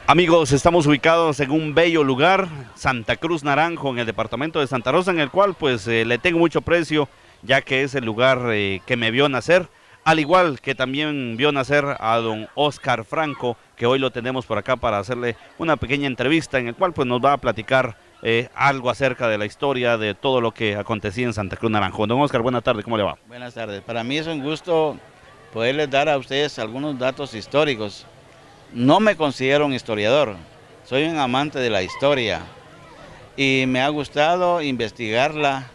Amigos, estamos ubicados en un bello lugar, Santa Cruz Naranjo, en el departamento de Santa Rosa, en el cual pues le tengo mucho precio, ya que es el lugar que me vio nacer, al igual que también vio nacer a don Oscar Franco, que hoy lo tenemos por acá para hacerle una pequeña entrevista, en el cual pues nos va a platicar algo acerca de la historia de todo lo que acontecía en Santa Cruz Naranjo. Don Oscar, buenas tardes, ¿cómo le va? Buenas tardes. Para mí es un gusto poderles dar a ustedes algunos datos históricos. No me considero un historiador, soy un amante de la historia y me ha gustado investigarla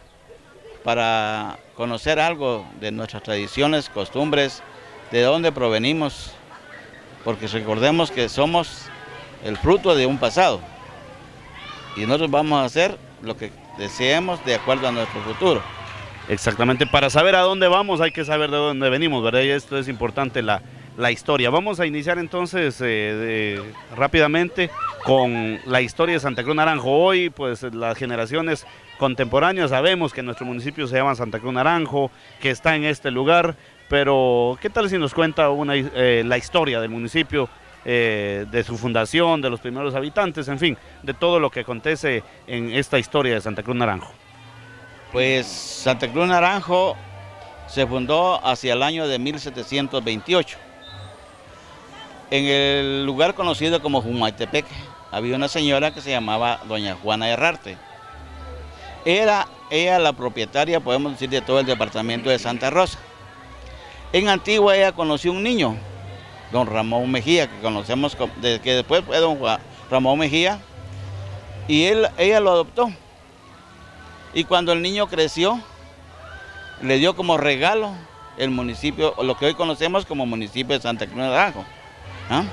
para conocer algo de nuestras tradiciones, costumbres, de dónde provenimos, porque recordemos que somos el fruto de un pasado y nosotros vamos a hacer lo que deseemos de acuerdo a nuestro futuro. Exactamente, para saber a dónde vamos hay que saber de dónde venimos, ¿verdad? Y esto es importante, la historia. Vamos a iniciar entonces rápidamente con la historia de Santa Cruz Naranjo. Hoy, pues las generaciones contemporáneas sabemos que nuestro municipio se llama Santa Cruz Naranjo, que está en este lugar, pero ¿qué tal si nos cuenta la historia del municipio, de su fundación, de los primeros habitantes, en fin, de todo lo que acontece en esta historia de Santa Cruz Naranjo? Pues Santa Cruz Naranjo se fundó hacia el año de 1728. En el lugar conocido como Jumaitepec había una señora que se llamaba doña Juana Herrarte. Era ella la propietaria, podemos decir, de todo el departamento de Santa Rosa. En Antigua ella conoció un niño, don Ramón Mejía, que conocemos, que después fue don Ramón Mejía, y ella lo adoptó. Y cuando el niño creció, le dio como regalo el municipio, lo que hoy conocemos como municipio de Santa Cruz Naranjo. ¿Ah?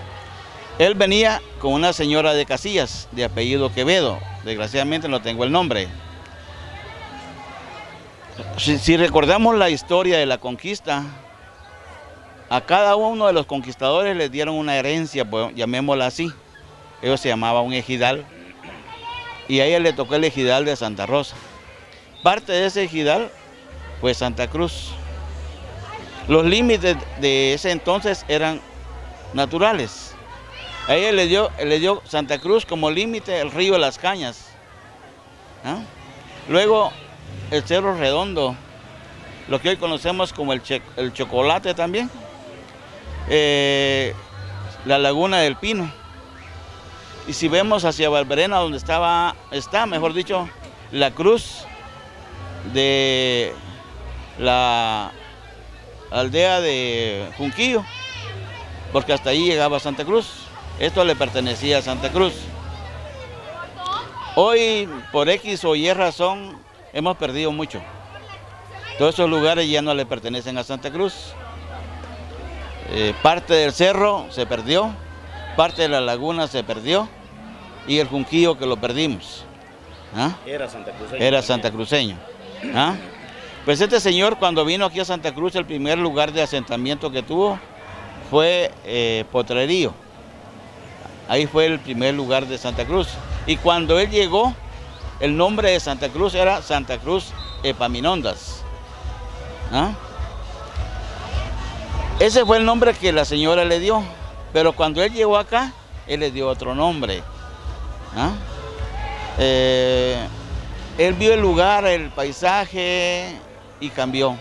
Él venía con una señora de Casillas, de apellido Quevedo, desgraciadamente no tengo el nombre. Si recordamos la historia de la conquista, a cada uno de los conquistadores les dieron una herencia, pues, llamémosla así. Ellos se llamaban un ejidal, y a ella le tocó el ejidal de Santa Rosa. Parte de ese ejidal fue Santa Cruz. Los límites de ese entonces eran naturales. A ella le dio Santa Cruz como límite el río de las Cañas. ¿Ah? Luego el Cerro Redondo, lo que hoy conocemos como el Chocolate también. La Laguna del Pino. Y si vemos hacia Valverena, donde está, mejor dicho, la cruz de la aldea de Junquillo, porque hasta ahí llegaba Santa Cruz. Esto le pertenecía a Santa Cruz. Hoy, por X o Y razón, hemos perdido mucho. Todos esos lugares ya no le pertenecen a Santa Cruz. Parte del cerro se perdió, parte de la laguna se perdió, y el Junquillo que lo perdimos. ¿Ah? Era santacruceño. Era santacruceño. ¿Ah? Pues este señor, cuando vino aquí a Santa Cruz, el primer lugar de asentamiento que tuvo fue Potrerío. Ahí fue el primer lugar de Santa Cruz. Y cuando él llegó, el nombre de Santa Cruz era Santa Cruz Epaminondas. ¿Ah? Ese fue el nombre que la señora le dio. Pero cuando él llegó acá, él le dio otro nombre. ¿Ah? Él vio el lugar, el paisaje y cambió.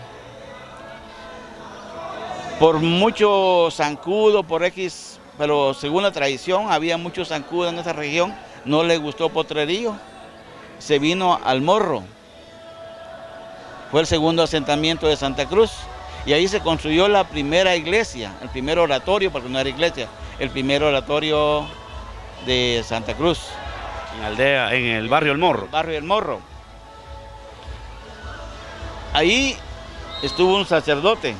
Por mucho zancudo, por X, pero según la tradición había mucho zancudo en esa región, no le gustó Potrerío, se vino al Morro. Fue el segundo asentamiento de Santa Cruz y ahí se construyó la primera iglesia, el primer oratorio, porque no era iglesia, el primer oratorio de Santa Cruz. En el barrio El Morro. El barrio El Morro. Ahí estuvo un sacerdote,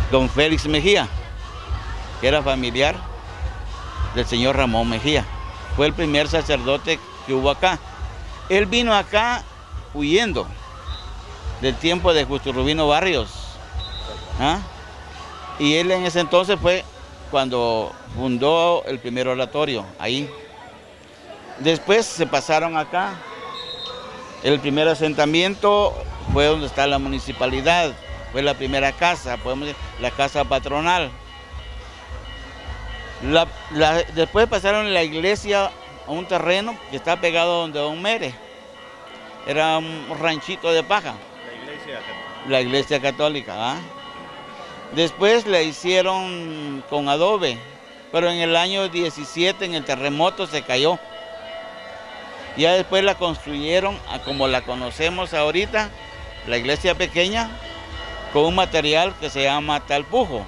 don Félix Mejía, que era familiar del señor Ramón Mejía. Fue el primer sacerdote que hubo acá. Él vino acá huyendo del tiempo de Justo Rubino Barrios. ¿Ah? Y él en ese entonces fue cuando fundó el primer oratorio, ahí. Después se pasaron acá. El primer asentamiento fue donde está la municipalidad, fue la primera casa, podemos decir, la casa patronal. Después pasaron la iglesia a un terreno que está pegado donde Don Mere. Era un ranchito de paja. La iglesia católica. ¿Ah? Después la hicieron con adobe, pero en el año 17 en el terremoto se cayó. Ya después la construyeron como la conocemos ahorita, la iglesia pequeña, con un material que se llama talpujo.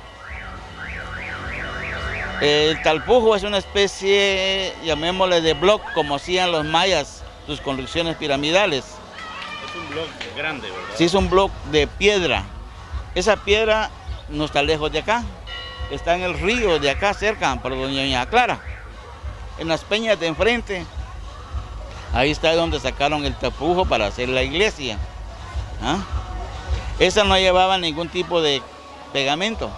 El talpujo es una especie, llamémosle de block, como hacían los mayas, sus construcciones piramidales. Es un block grande, ¿verdad? Sí, es un block de piedra. Esa piedra no está lejos de acá, está en el río de acá cerca, por Doña Clara, en las peñas de enfrente. Ahí está donde sacaron el talpujo para hacer la iglesia. ¿Ah? Esa no llevaba ningún tipo de pegamento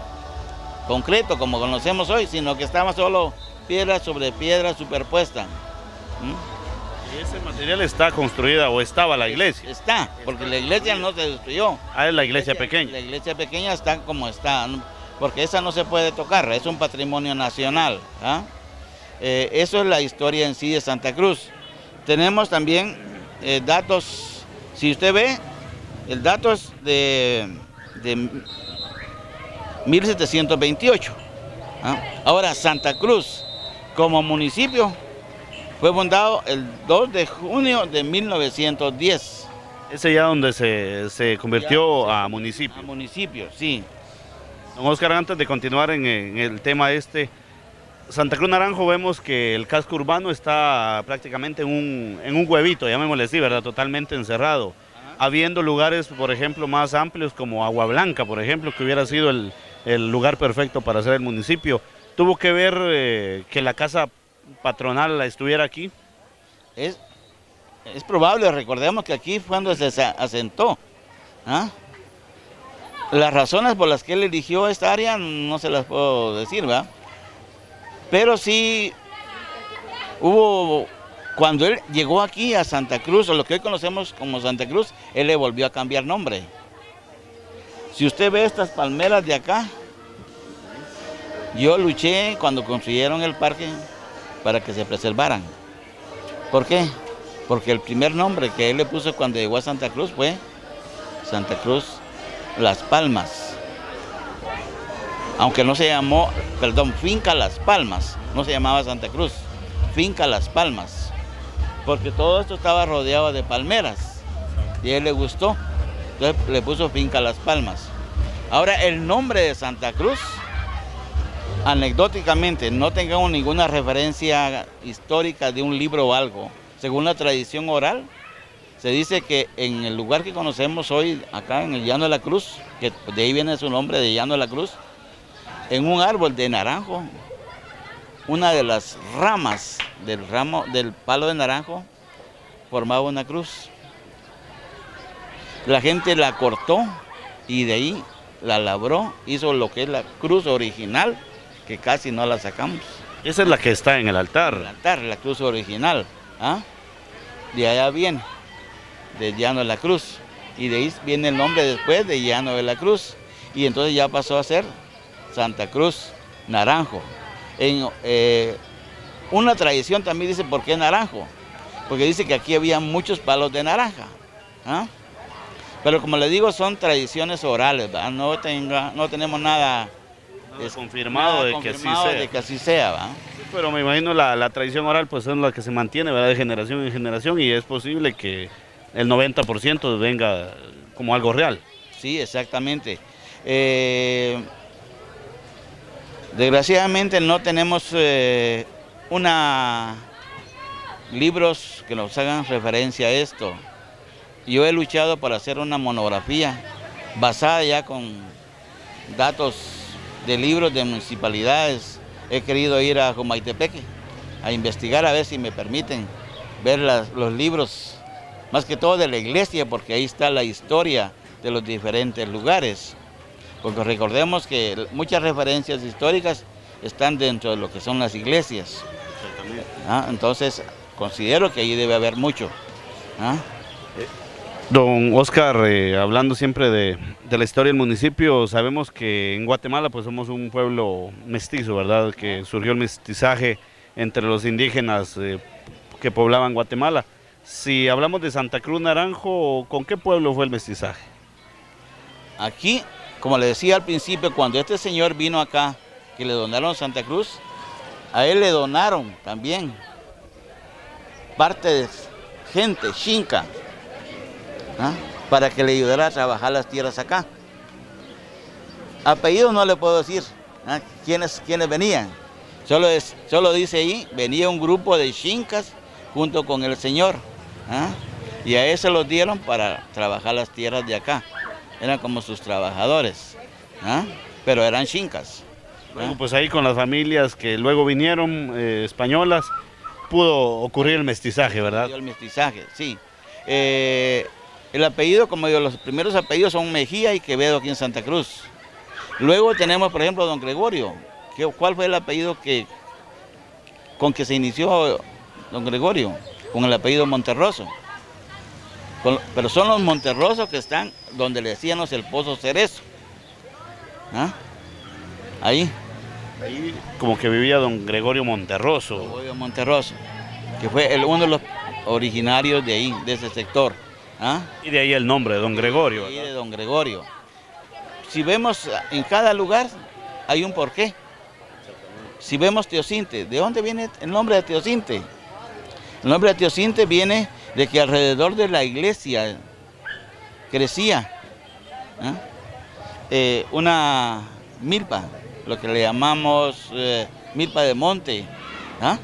concreto como conocemos hoy, sino que estaba solo piedra sobre piedra superpuesta. ¿Y ese material está construida o estaba la iglesia? Está, porque la iglesia no se destruyó. Ah, es la iglesia pequeña. La iglesia pequeña está como está, porque esa no se puede tocar, es un patrimonio nacional. ¿Ah? Eso es la historia en sí de Santa Cruz. Tenemos también datos, si usted ve, el dato es de 1728. ¿Ah? Ahora, Santa Cruz, como municipio, fue fundado el 2 de junio de 1910. Ese ya donde se convirtió a municipio. A municipio, sí. Don Oscar, antes de continuar en el tema Santa Cruz Naranjo, vemos que el casco urbano está prácticamente en un huevito, llamémosle así, ¿verdad? Totalmente encerrado. Habiendo lugares, por ejemplo, más amplios como Agua Blanca, por ejemplo, que hubiera sido el lugar perfecto para hacer el municipio. ¿Tuvo que ver que la casa patronal estuviera aquí? Es probable, recordemos que aquí fue cuando se asentó. ¿Ah? Las razones por las que él eligió esta área no se las puedo decir, ¿verdad? Pero sí hubo, cuando él llegó aquí a Santa Cruz, o lo que hoy conocemos como Santa Cruz, él le volvió a cambiar nombre. Si usted ve estas palmeras de acá, yo luché cuando construyeron el parque para que se preservaran. ¿Por qué? Porque el primer nombre que él le puso cuando llegó a Santa Cruz fue Santa Cruz Las Palmas. Aunque no se llamó, Finca Las Palmas, no se llamaba Santa Cruz, Finca Las Palmas, porque todo esto estaba rodeado de palmeras y a él le gustó, entonces le puso Finca Las Palmas. Ahora el nombre de Santa Cruz, anecdóticamente, no tengamos ninguna referencia histórica de un libro o algo, según la tradición oral, se dice que en el lugar que conocemos hoy, acá en el Llano de la Cruz, que de ahí viene su nombre de Llano de la Cruz, en un árbol de naranjo, una de las ramas del palo de naranjo formaba una cruz. La gente la cortó y de ahí la labró, hizo lo que es la cruz original, que casi no la sacamos. Esa es la que está en el altar. El altar, la cruz original. ¿Ah? De allá viene, de Llano de la Cruz. Y de ahí viene el nombre después de Llano de la Cruz. Y entonces ya pasó a ser Santa Cruz Naranjo. Una tradición también dice por qué Naranjo, porque dice que aquí había muchos palos de naranja. ¿Ah? Pero como le digo, son tradiciones orales, ¿verdad? No tenemos nada confirmado de que así sea. ¿verdad? Pero me imagino la tradición oral pues es la que se mantiene, ¿verdad? De generación en generación, y es posible que el 90% venga como algo real. Sí, exactamente. Desgraciadamente no tenemos libros que nos hagan referencia a esto. Yo he luchado para hacer una monografía basada ya con datos de libros de municipalidades. He querido ir a Jumaitepeque a investigar a ver si me permiten ver los libros, más que todo de la iglesia, porque ahí está la historia de los diferentes lugares. Porque recordemos que muchas referencias históricas están dentro de lo que son las iglesias. Entonces, considero que ahí debe haber mucho. Don Oscar, hablando siempre de la historia del municipio, sabemos que en Guatemala pues somos un pueblo mestizo, ¿verdad? Que surgió el mestizaje entre los indígenas que poblaban Guatemala. Si hablamos de Santa Cruz Naranjo, ¿con qué pueblo fue el mestizaje? Aquí, como le decía al principio, cuando este señor vino acá, que le donaron Santa Cruz, a él le donaron también parte de gente, xinca, ¿ah? Para que le ayudara a trabajar las tierras acá. Apellidos no le puedo decir, ¿ah? ¿Quiénes venían? Solo dice ahí, venía un grupo de xincas junto con el señor, ¿ah? Y a ese los dieron para trabajar las tierras de acá. Eran como sus trabajadores, ¿ah? Pero eran xincas. Luego, pues ahí con las familias que luego vinieron españolas, pudo ocurrir el mestizaje, ¿verdad? El mestizaje, sí. El apellido, como digo, los primeros apellidos son Mejía y Quevedo aquí en Santa Cruz. Luego tenemos, por ejemplo, don Gregorio. ¿Cuál fue el apellido con que se inició don Gregorio? Con el apellido Monterroso. Pero son los Monterrosos que están donde le decíamos el Pozo Cerezo. ¿Ah? Ahí como que vivía don Gregorio Monterroso. Gregorio Monterroso, que fue uno de los originarios de ahí, de ese sector. ¿Ah? Y de ahí el nombre de don Gregorio. De ahí de don Gregorio. Si vemos en cada lugar hay un porqué. Si vemos Teocinte, ¿de dónde viene el nombre de Teocinte? El nombre de Teocinte viene de que alrededor de la iglesia crecía, ¿ah? Una milpa, lo que le llamamos milpa de monte, ¿ah?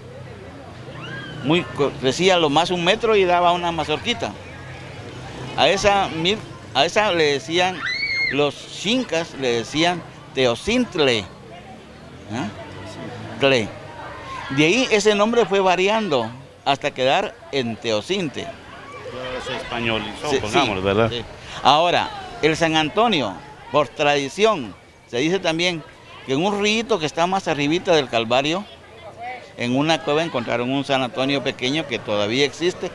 Crecía lo más 1 metro y daba una mazorquita. A esa le decían, los xincas le decían Teocintle, ¿ah? De ahí ese nombre fue variando hasta quedar en Teocinte. Se españolizó, Sí, pongámoslo, sí, ¿verdad? sí. Ahora, el San Antonio, por tradición, se dice también que en un río que está más arribita del Calvario, en una cueva encontraron un San Antonio pequeño que todavía existe,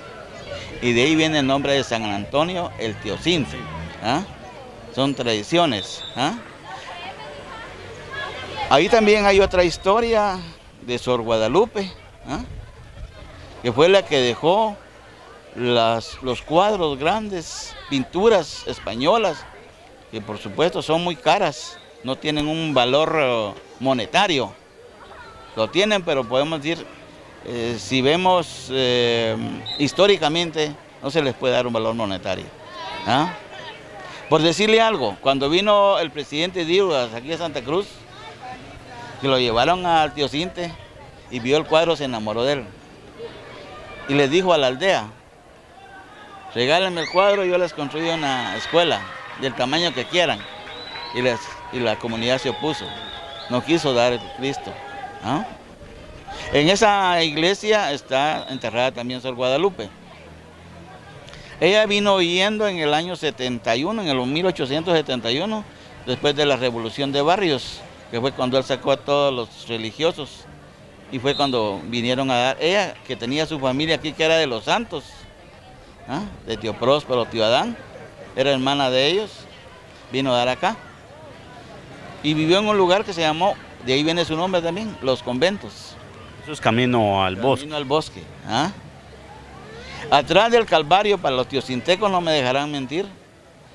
y de ahí viene el nombre de San Antonio, el Teocinte. ¿Ah? Son tradiciones. ¿Ah? Ahí también hay otra historia de Sor Guadalupe, ¿ah? Que fue la que dejó los cuadros grandes, pinturas españolas, que por supuesto son muy caras, no tienen un valor monetario. Lo tienen, pero podemos decir, si vemos históricamente, no se les puede dar un valor monetario. ¿Ah? Por decirle algo, cuando vino el presidente Díaz aquí a Santa Cruz, que lo llevaron al Teocinte y vio el cuadro, se enamoró de él. Y les dijo a la aldea, regálenme el cuadro y yo les construyo una escuela del tamaño que quieran. Y la comunidad se opuso, no quiso dar el Cristo. ¿Ah? En esa iglesia está enterrada también Sor Guadalupe. Ella vino huyendo en el año 71, en el 1871, después de la Revolución de Barrios, que fue cuando él sacó a todos los religiosos. Y fue cuando vinieron a dar, ella que tenía su familia aquí, que era de los Santos, ¿ah? De tío Próspero, tío Adán, era hermana de ellos, vino a dar acá. Y vivió en un lugar que se llamó, de ahí viene su nombre también, Los Conventos. Eso es camino al bosque. Camino al bosque. ¿Ah? Atrás del Calvario, para los teocintecos no me dejarán mentir,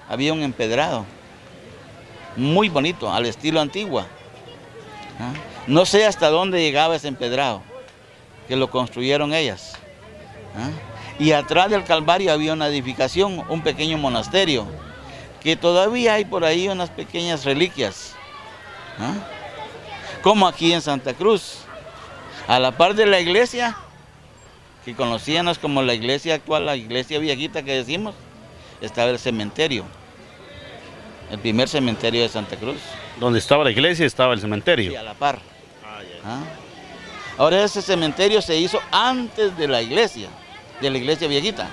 había un empedrado, muy bonito, al estilo Antigua. ¿Ah? No sé hasta dónde llegaba ese empedrado, que lo construyeron ellas. ¿Ah? Y atrás del Calvario había una edificación, un pequeño monasterio, que todavía hay por ahí unas pequeñas reliquias. ¿Ah? Como aquí en Santa Cruz, a la par de la iglesia, que conocíamos como la iglesia actual, la iglesia viejita que decimos, estaba el cementerio, el primer cementerio de Santa Cruz. Donde estaba la iglesia estaba el cementerio. Sí, a la par. ¿Ah? Ahora ese cementerio se hizo antes de la iglesia viejita.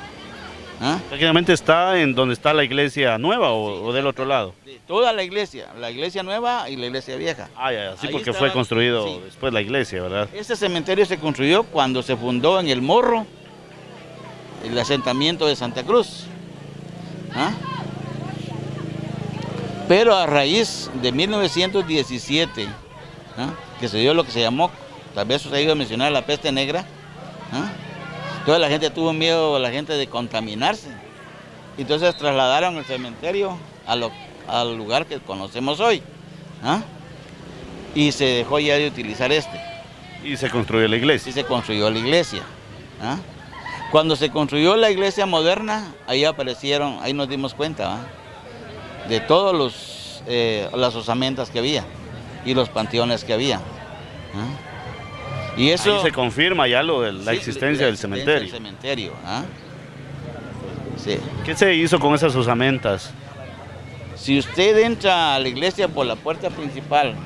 ¿Ah? Prácticamente está en donde está la iglesia nueva o del otro lado. Toda la iglesia nueva y la iglesia vieja. Sí, Ahí porque estaba, fue construido sí. después la iglesia, ¿verdad? Este cementerio se construyó cuando se fundó en El Morro el asentamiento de Santa Cruz. ¿Ah? Pero a raíz de 1917, ¿ah? Que se dio lo que se llamó, tal vez se ha ido a mencionar, la peste negra, ¿ah? Toda la gente tuvo miedo, la gente, de contaminarse. Entonces trasladaron el cementerio al lugar que conocemos hoy, ¿ah? Y se dejó ya de utilizar este. Y se construyó la iglesia. Y se construyó la iglesia, ¿ah? Cuando se construyó la iglesia moderna, ahí aparecieron, ahí nos dimos cuenta, ¿ah? De todos las osamentas que había y los panteones que había, ¿ah? Y eso ahí se confirma ya lo de la existencia del cementerio. ¿Ah? Sí. ¿Qué se hizo con esas osamentas? Si usted entra a la iglesia por la puerta principal,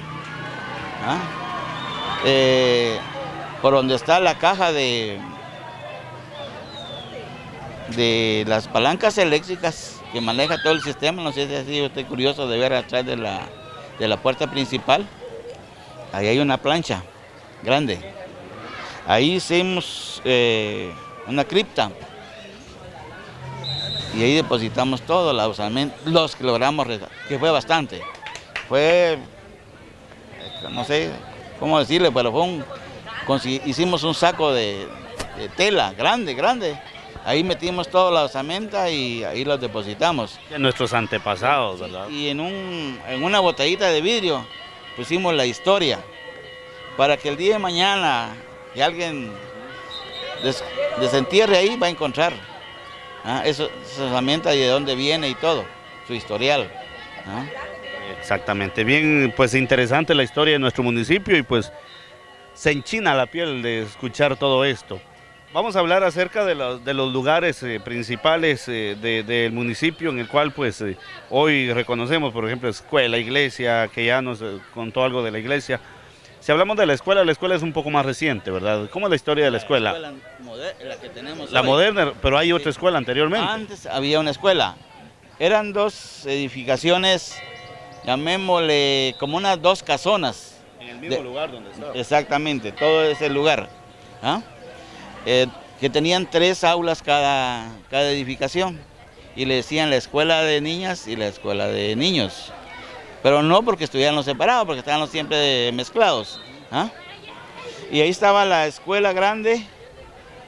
¿ah? Por donde está la caja de las palancas eléctricas que maneja todo el sistema, no sé si ha sido usted curioso de ver atrás de la puerta principal, ahí hay una plancha grande. Ahí hicimos una cripta y ahí depositamos todo, los que logramos, que fue bastante. Fue, no sé cómo decirle, pero hicimos un saco de tela grande. Ahí metimos toda la osamenta y ahí los depositamos. De nuestros antepasados, ¿verdad? Y en una botellita de vidrio pusimos la historia, para que el día de mañana que alguien desentierre ahí va a encontrar, ¿ah? Esa osamenta y de dónde viene y todo, su historial, ¿ah? Exactamente, bien, pues interesante la historia de nuestro municipio y pues se enchina la piel de escuchar todo esto. Vamos a hablar acerca de los lugares principales del municipio en el cual pues hoy reconocemos, por ejemplo, escuela, iglesia, que ya nos contó algo de la iglesia. Si hablamos de la escuela es un poco más reciente, ¿verdad? ¿Cómo es la historia de la escuela? La que tenemos la hoy. Moderna, pero hay otra escuela anteriormente. Antes había una escuela, eran dos edificaciones, llamémosle como unas dos casonas. En el mismo lugar donde estaba. Exactamente, todo ese lugar, ¿ah? Que tenían 3 aulas cada edificación y le decían la escuela de niñas y la escuela de niños, pero no porque estuvieran separados, porque estaban siempre mezclados, ¿ah? Y ahí estaba la escuela grande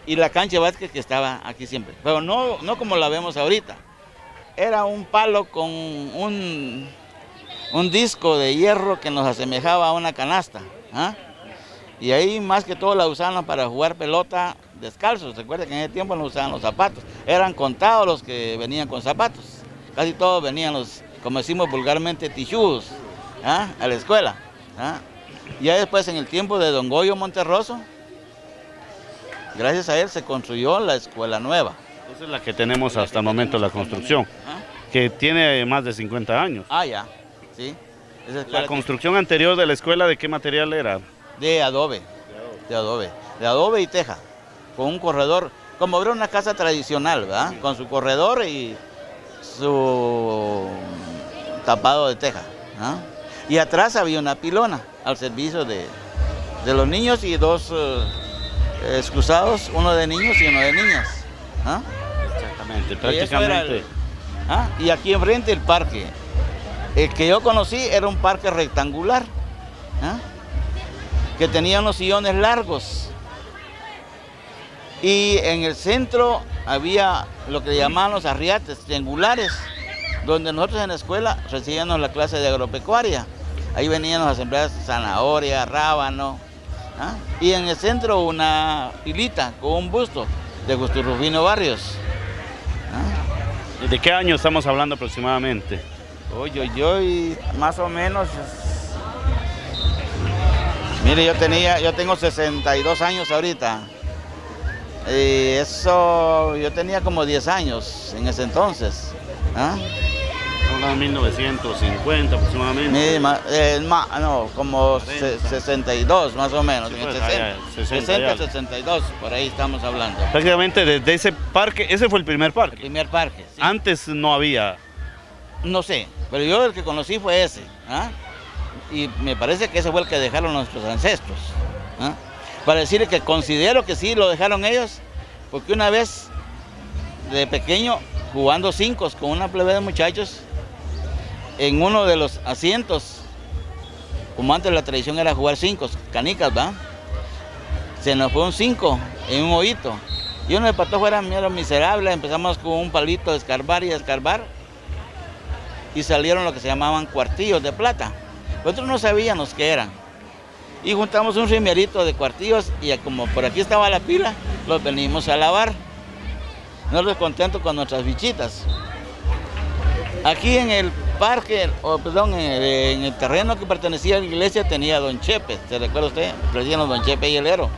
y la cancha de básquet que estaba aquí siempre, pero no como la vemos ahorita. Era un palo con un disco de hierro que nos asemejaba a una canasta, ¿ah? Y ahí más que todo la usaban para jugar pelota descalzos. Recuerda que en ese tiempo no usaban los zapatos. Eran contados los que venían con zapatos. Casi todos venían como decimos vulgarmente, tichudos, ¿ah? A la escuela, ¿ah? Ya después, en el tiempo de don Goyo Monterroso, gracias a él se construyó la escuela nueva. Esa es la que tenemos hasta el momento, la construcción, que tiene más de 50 años. Ah, ya, sí. La construcción anterior de la escuela, ¿de qué material era? De adobe y teja, con un corredor, como era una casa tradicional, ¿verdad? Con su corredor y su tapado de teja, ¿ah? Y atrás había una pilona al servicio de los niños y 2 excusados, uno de niños y uno de niñas, ¿ah? Exactamente, prácticamente. Y aquí enfrente el parque. El que yo conocí era un parque rectangular, ¿ah? Que tenía unos sillones largos. Y en el centro había lo que llamaban los arriates triangulares, donde nosotros en la escuela recibíamos la clase de agropecuaria. Ahí veníamos a sembrar zanahoria, rábano, ¿ah? Y en el centro una pilita con un busto de Augusto Rufino Barrios, ¿ah? ¿De qué año estamos hablando aproximadamente? Oye, más o menos. Mire, yo tengo 62 años ahorita. Y eso, yo tenía como 10 años en ese entonces, ¿ah? Hablando de 1950 aproximadamente. No, como 62 más o menos, Sí, en el pues, 60, 62, por ahí estamos hablando. Prácticamente desde ese parque, ese fue el primer El parque. primer parque, sí. Antes no había. No sé, pero yo el que conocí fue ese, ¿ah? Y me parece que ese fue el que dejaron nuestros ancestros, ¿ah? Para decirle que considero que sí lo dejaron ellos, porque una vez de pequeño jugando cinco con una plebe de muchachos en uno de los asientos, como antes la tradición era jugar cinco, canicas, ¿va? Se nos fue un 5 en un hoyito. Y uno de patojo era miserable, empezamos con un palito de escarbar y escarbar. Y salieron lo que se llamaban cuartillos de plata. Nosotros no sabíamos qué eran. Y juntamos un rimerito de cuartillos y como por aquí estaba la pila, los venimos a lavar. Nosotros contentos con nuestras bichitas. Aquí en el parque, en el terreno que pertenecía a la iglesia tenía Don Chepe, ¿se recuerda usted? Presidían Don Chepe y Helero,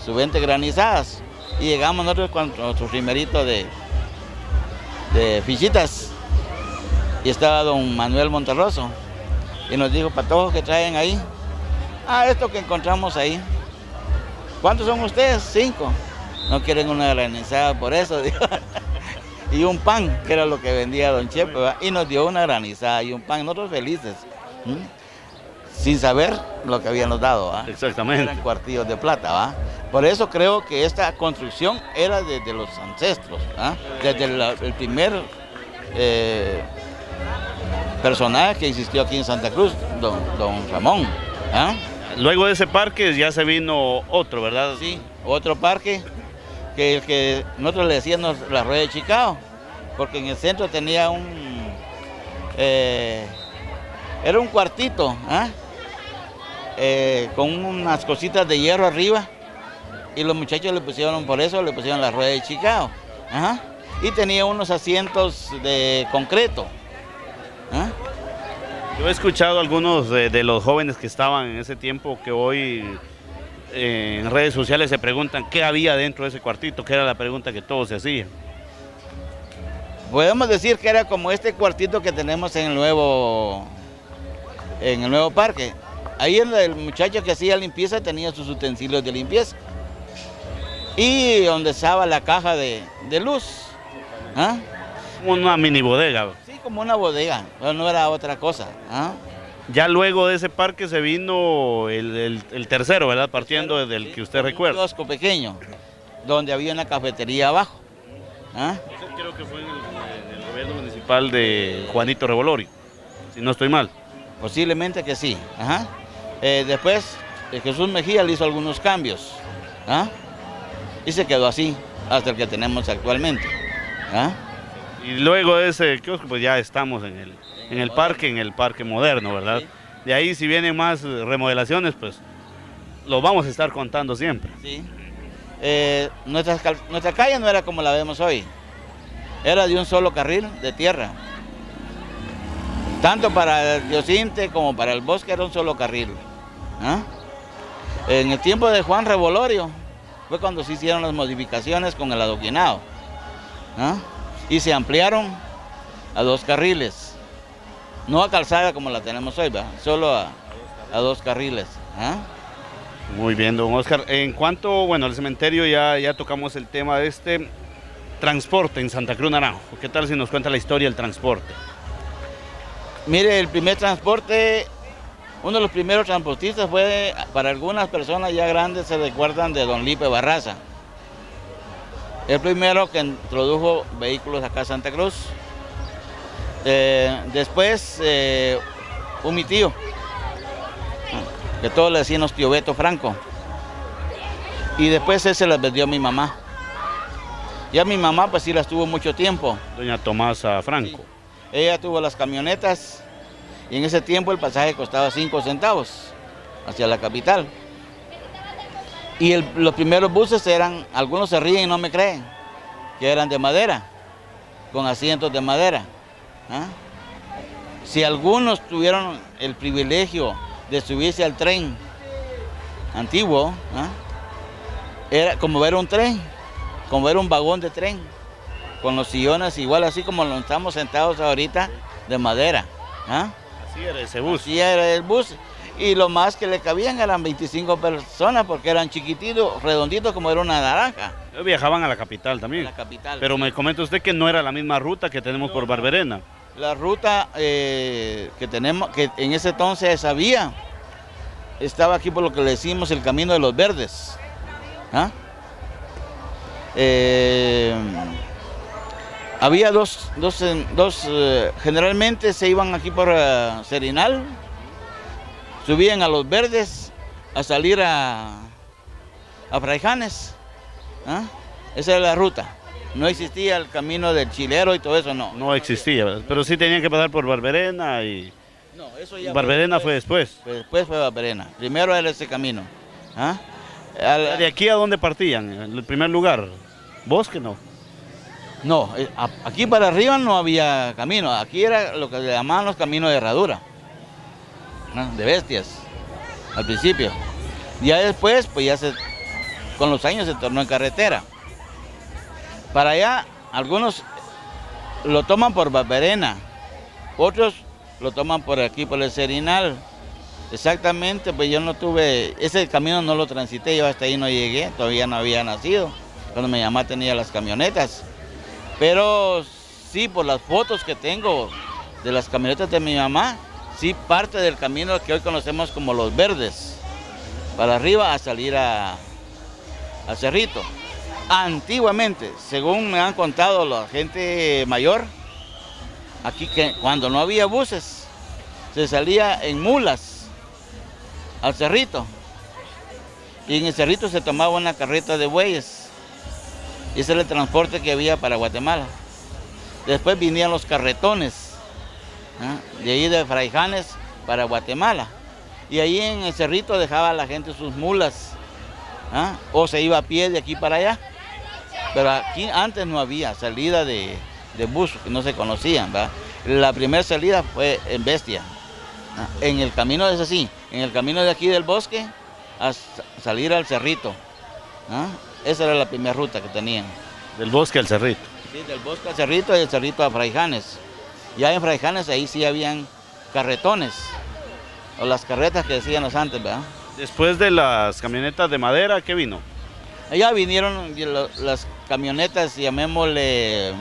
sus 20 granizadas. Y llegamos nosotros con nuestro rimerito de fichitas. Y estaba don Manuel Monterroso. Y nos dijo, patojos que traen ahí. Ah, esto que encontramos ahí. ¿Cuántos son ustedes? 5. No quieren una granizada por eso, dijo. Y un pan, que era lo que vendía don Chepe, ¿verdad? Y nos dio una granizada y un pan, nosotros felices, sin saber lo que habían nos dado, ¿verdad? Exactamente. Eran cuartillos de plata, ¿verdad? Por eso creo que esta construcción era desde los ancestros, ¿verdad? Desde el primer personaje que existió aquí en Santa Cruz, don Ramón, ¿verdad? Luego de ese parque ya se vino otro, ¿verdad? Sí, otro parque que nosotros le decíamos la Rueda de Chicago, porque en el centro tenía era un cuartito, con unas cositas de hierro arriba, y los muchachos le pusieron la Rueda de Chicago, y tenía unos asientos de concreto. Yo he escuchado a algunos de los jóvenes que estaban en ese tiempo que hoy en redes sociales se preguntan qué había dentro de ese cuartito, que era la pregunta que todos se hacían. Podemos decir que era como este cuartito que tenemos en el nuevo parque. Ahí el muchacho que hacía limpieza tenía sus utensilios de limpieza. Y donde estaba la caja de luz. Una mini bodega. Sí, como una bodega, pero no era otra cosa. Ya luego de ese parque se vino el tercero, ¿verdad? Partiendo del que usted recuerda. Un kiosco pequeño, donde había una cafetería abajo. Creo que fue en el gobierno municipal de Juanito Revolori, si no estoy mal. Posiblemente que sí. Después Jesús Mejía le hizo algunos cambios. Y se quedó así, hasta el que tenemos actualmente. Y luego de ese kiosco, pues ya estamos en el parque moderno, ¿verdad? Sí. De ahí, si vienen más remodelaciones, pues lo vamos a estar contando siempre. Sí. Nuestra calle no era como la vemos hoy. Era de un solo carril de tierra. Tanto para el Diosinte como para el bosque era un solo carril. En el tiempo de Juan Revolorio fue cuando se hicieron las modificaciones con el adoquinado. Y se ampliaron a 2 carriles. No a calzada como la tenemos hoy, ¿verdad? Solo a 2 carriles. Muy bien, don Oscar. En cuanto, al cementerio ya tocamos el tema de este transporte en Santa Cruz Naranjo. ¿Qué tal si nos cuenta la historia del transporte? Mire, el primer transporte, uno de los primeros transportistas fue, para algunas personas ya grandes se recuerdan de don Lipe Barraza. El primero que introdujo vehículos acá a Santa Cruz. Después, mi tío, que todos le decíamos tío Beto Franco. Y después ese se las vendió a mi mamá. Ya mi mamá pues sí las tuvo mucho tiempo. Doña Tomasa Franco. Sí. Ella tuvo las camionetas y en ese tiempo el pasaje costaba 5 centavos hacia la capital. Y los primeros buses eran, algunos se ríen y no me creen, que eran de madera, con asientos de madera. Si algunos tuvieron el privilegio de subirse al tren antiguo, era como ver un tren, como ver un vagón de tren, con los sillones igual así como nos estamos sentados ahorita, de madera. Así era ese bus. Así era el bus. Y lo más que le cabían eran 25 personas porque eran chiquititos, redonditos como era una naranja. Viajaban a la capital también. A la capital. Pero me comenta usted que no era la misma ruta que tenemos por Barberena. La ruta que tenemos, que en ese entonces había, estaba aquí por lo que le decimos el Camino de los Verdes. Había generalmente se iban aquí por Serinal, subían a Los Verdes a salir a Fraijanes. ¿Ah? Esa era la ruta. No existía el camino del Chilero y todo eso, no. No existía, ¿verdad? Pero sí tenían que pasar por Barberena y... No, eso ya Barberena fue después. Después fue Barberena. Primero era ese camino. ¿Ah? ¿De aquí a dónde partían? ¿En el primer lugar? ¿Bosque no? No, aquí para arriba no había camino. Aquí era lo que le llamaban los caminos de herradura, ¿no? De bestias, al principio. Ya después, pues ya con los años se tornó en carretera. Para allá, algunos lo toman por Barberena, otros lo toman por aquí, por el Serinal. Exactamente, pues yo no tuve, ese camino no lo transité, yo hasta ahí no llegué, todavía no había nacido, cuando mi mamá tenía las camionetas. Pero sí, por las fotos que tengo de las camionetas de mi mamá, sí parte del camino que hoy conocemos como Los Verdes, para arriba a salir a Cerrito. Antiguamente, según me han contado la gente mayor, aquí que cuando no había buses, se salía en mulas al Cerrito. Y en el Cerrito se tomaba una carreta de bueyes. Ese era el transporte que había para Guatemala. Después vinían los carretones, ¿eh? De ahí de Fraijanes para Guatemala. Y ahí en el Cerrito dejaba la gente sus mulas, ¿eh? O se iba a pie de aquí para allá. Pero aquí antes no había salida de bus, que no se conocían, ¿verdad? La primera salida fue en Bestia. En el camino es así, en el camino de aquí del bosque a salir al Cerrito. Esa era la primera ruta que tenían. Del bosque al Cerrito. Sí, del bosque al Cerrito y del Cerrito a Fraijanes. Ya en Fraijanes ahí sí habían carretones, o las carretas que decíamos antes, ¿verdad? Después de las camionetas de madera, ¿qué vino? Allá vinieron las camionetas, llamémosle,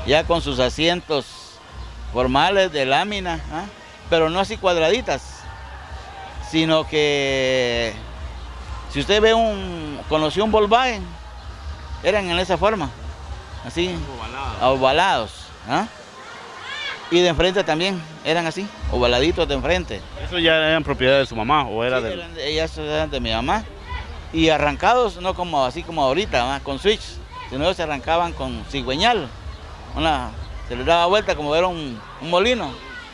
ya con sus asientos formales de lámina, ¿eh? Pero no así cuadraditas, sino que si usted ve conoció un Volkswagen, eran en esa forma, así, ovalados, ¿eh? Y de enfrente también eran así, ovaladitos de enfrente. ¿Eso ya eran propiedad de su mamá o era sí, ellas eran de mi mamá? Y arrancados, no como así como ahorita, ¿no? Con switch, sino se arrancaban con cigüeñal. Se les daba vuelta como era un molino.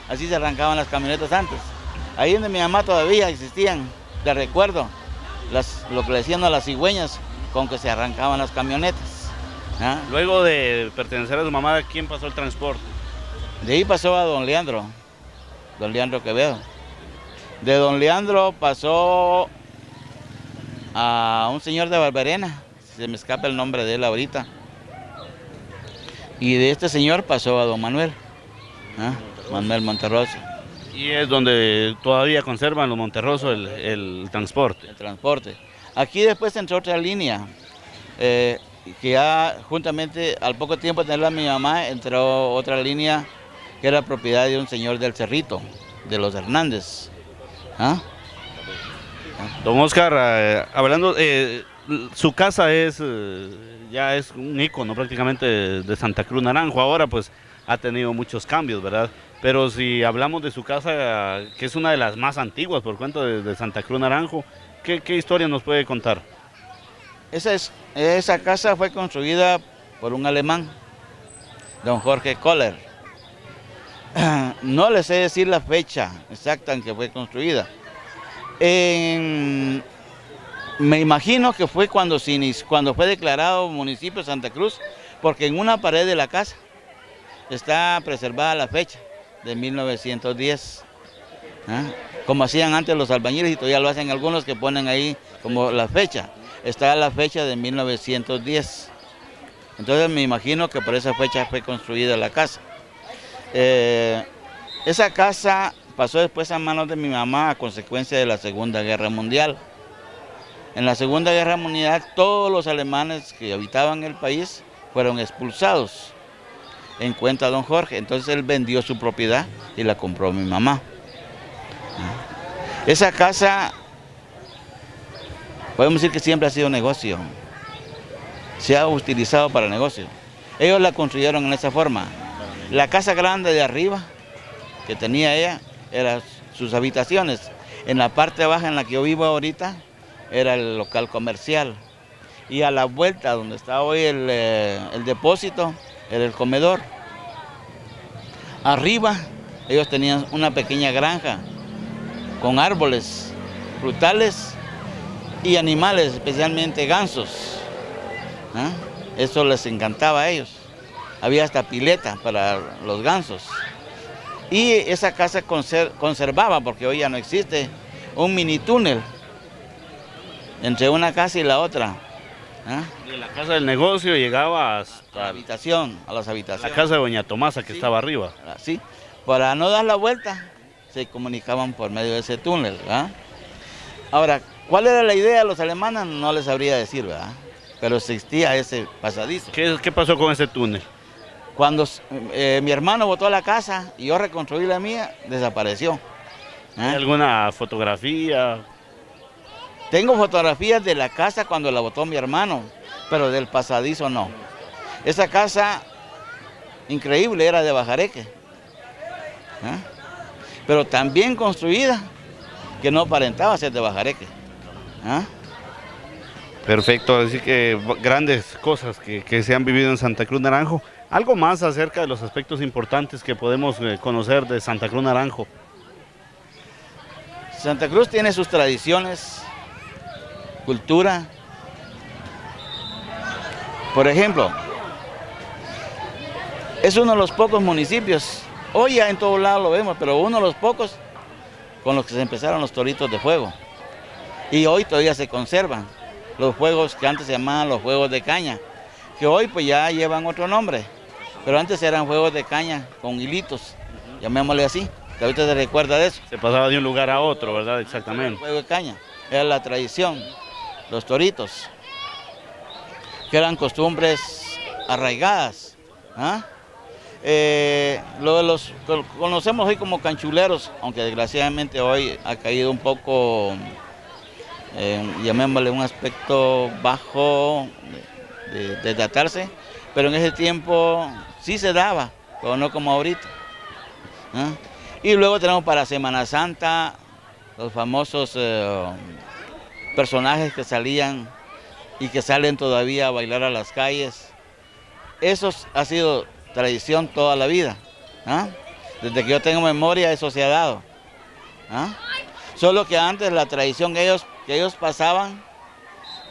Así se arrancaban las camionetas antes. Ahí donde mi mamá todavía existían, de recuerdo, lo que le decían a las cigüeñas con que se arrancaban las camionetas. ¿Ah? Luego de pertenecer a su mamá, ¿quién pasó el transporte? De ahí pasó a don Leandro Quevedo. De don Leandro pasó a un señor de Barberena, se me escapa el nombre de él ahorita. Y de este señor pasó a don Manuel, Manuel Monterroso. Y es donde todavía conservan los Monterroso el transporte. El transporte. Aquí después entró otra línea, que ya juntamente al poco tiempo de tenerla mi mamá, entró otra línea que era propiedad de un señor del Cerrito, de los Hernández. Don Oscar, hablando, su casa ya es un ícono prácticamente de Santa Cruz Naranjo. Ahora pues ha tenido muchos cambios, ¿verdad? Pero si hablamos de su casa, que es una de las más antiguas por cuenta de Santa Cruz Naranjo, ¿qué historia nos puede contar? Esa casa fue construida por un alemán, don Jorge Kohler. No les sé decir la fecha exacta en que fue construida. Me imagino que fue cuando fue declarado municipio de Santa Cruz, porque en una pared de la casa está preservada la fecha de 1910, como hacían antes los albañiles y todavía lo hacen algunos que ponen ahí como la fecha. Está la fecha de 1910. Entonces me imagino que por esa fecha fue construida la casa. Esa casa pasó después a manos de mi mamá a consecuencia de la Segunda Guerra Mundial. En la Segunda Guerra Mundial todos los alemanes que habitaban el país fueron expulsados en cuenta de don Jorge. Entonces él vendió su propiedad y la compró mi mamá. Esa casa, podemos decir que siempre ha sido negocio. Se ha utilizado para negocio. Ellos la construyeron en esa forma. La casa grande de arriba, que tenía ella, eran sus habitaciones. En la parte baja en la que yo vivo ahorita, era el local comercial. Y a la vuelta, donde está hoy el depósito, era el comedor. Arriba, ellos tenían una pequeña granja con árboles frutales y animales, especialmente gansos. ¿Ah? Eso les encantaba a ellos. Había hasta pileta para los gansos. Y esa casa conservaba, porque hoy ya no existe, un mini túnel entre una casa y la otra. ¿Ah? De la casa del negocio llegaba hasta a las habitaciones. la casa de doña Tomasa, que Sí. estaba arriba. Sí, para no dar la vuelta, se comunicaban por medio de ese túnel, ¿verdad? Ahora, ¿cuál era la idea de los alemanes? No les sabría decir, ¿verdad? Pero existía ese pasadizo. ¿Qué pasó con ese túnel? Cuando mi hermano botó la casa y yo reconstruí la mía, desapareció. ¿Hay alguna fotografía? Tengo fotografías de la casa cuando la botó mi hermano, pero del pasadizo no. Esa casa, increíble, era de Bajareque. ¿Ah? Pero tan bien construida que no aparentaba ser de Bajareque. ¿Ah? Perfecto, así que grandes cosas que se han vivido en Santa Cruz Naranjo. Algo más acerca de los aspectos importantes que podemos conocer de Santa Cruz Naranjo. Santa Cruz tiene sus tradiciones, cultura. Por ejemplo, es uno de los pocos municipios, hoy ya en todo lado lo vemos, pero uno de los pocos con los que se empezaron los toritos de fuego. Y hoy todavía se conservan los juegos que antes se llamaban los juegos de caña, que hoy pues ya llevan otro nombre, pero antes eran juegos de caña con hilitos, llamémosle así, que ahorita se recuerda de eso. Se pasaba de un lugar a otro, ¿verdad? El Exactamente. juego de caña, era la tradición, los toritos, que eran costumbres arraigadas. ¿Ah? Los conocemos hoy como canchuleros, aunque desgraciadamente hoy ha caído un poco, llamémosle un aspecto bajo de tratarse, pero en ese tiempo sí se daba, pero no como ahorita. ¿Ah? Y luego tenemos para Semana Santa los famosos personajes que salían y que salen todavía a bailar a las calles. Eso ha sido tradición toda la vida. ¿Ah? Desde que yo tengo memoria eso se ha dado. ¿Ah? Solo que antes la tradición que ellos pasaban,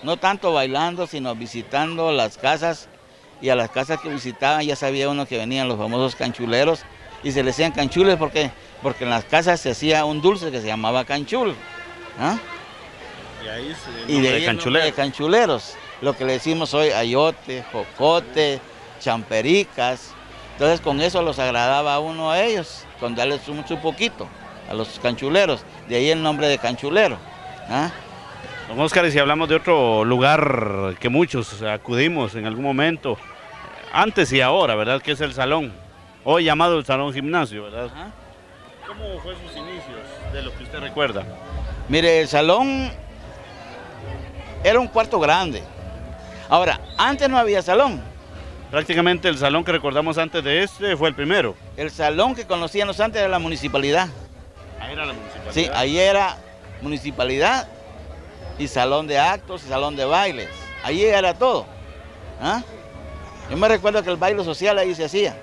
no tanto bailando, sino visitando las casas, y a las casas que visitaban ya sabía uno que venían los famosos canchuleros, y se les decían canchules porque en las casas se hacía un dulce que se llamaba canchul. ¿Ah? Y de ahí el nombre de canchuleros, lo que le decimos hoy ayote, jocote, champericas. Entonces con eso los agradaba a uno a ellos, con darles su poquito a los canchuleros, de ahí el nombre de canchulero. ¿Ah? Don Óscar, y si hablamos de otro lugar que muchos acudimos en algún momento, antes y ahora, ¿verdad? Que es el salón, hoy llamado el Salón Gimnasio, ¿verdad? Ajá. ¿Cómo fue sus inicios, de lo que usted recuerda? Mire, el salón era un cuarto grande. Ahora, antes no había salón. Prácticamente el salón que recordamos antes de este fue el primero. El salón que conocíamos antes era la municipalidad. Ahí era la municipalidad. Sí, ahí era municipalidad y salón de actos y salón de bailes. Ahí era todo. ¿Ah? Yo me recuerdo que el baile social ahí se hacía